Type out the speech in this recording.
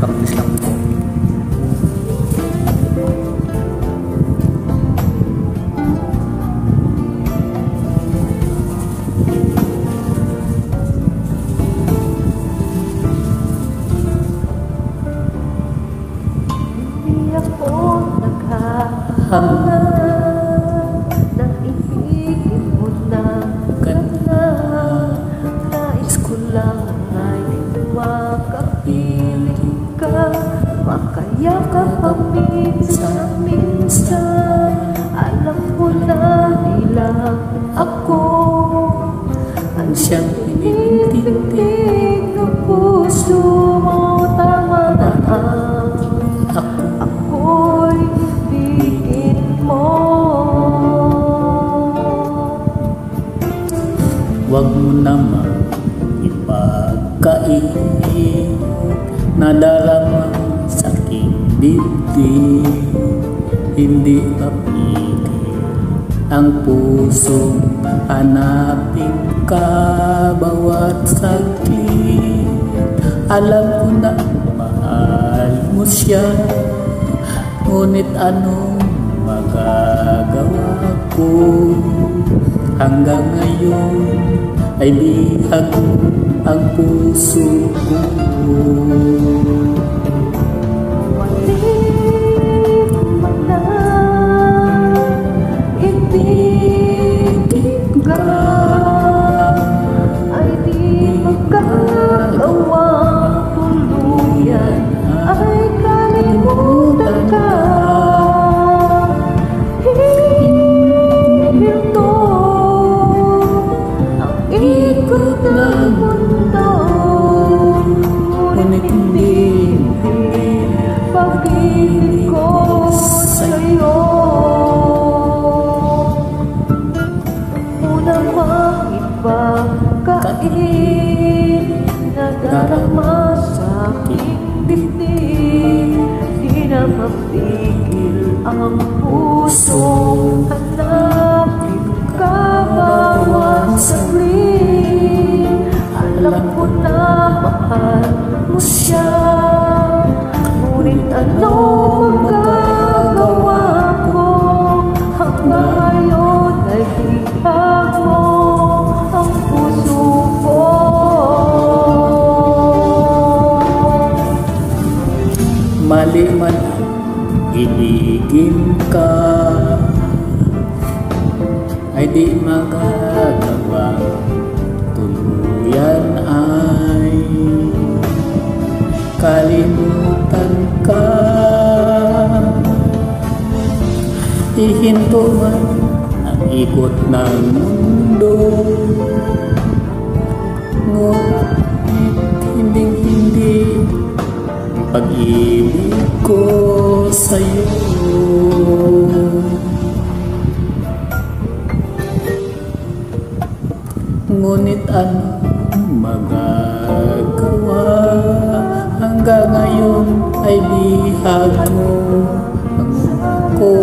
practice lang po. Nang itigil mo na ganda, nais ko lang ay makapiling ka, makayakap ang minsan. Alam ko na nilang ako ang siyang tinitig ng puso mo. Tama na ako'y bigin mo. Huwag mo naman ipagkait na darama sa aking dibdib. Hindi papigil ang pusong hanapin ka bawat saglit. Alam ko na mahal mo siya, ngunit anong magagawa ko? Hanggang ngayon ay bihag ang puso ko. Maling man na ibigin ka, ay di magkagawa tuluyan, ay kalimutan ka. Hinto ang ikot ng mundo, ngunit hindi pag-ibig ko sa'yo. Una mang ipagkain na darama sa aking dibdib, di na mapigil ang pusong hanapin ka bawat saglit. Alam ko na mahal mo siya, ngunit ano magagawa ko? Hanggang ngayon ay bihag mo ang puso ko. Mali man ibigin ka, ay di magagawa tuluyan, ay kalimutan ka. Ihinto man ang ikot ng mundo, ngunit hindi ang pag-ibig ko sa'yo. Ngunit ano magagawa? Hanggang ngayon ay bihag mo ako.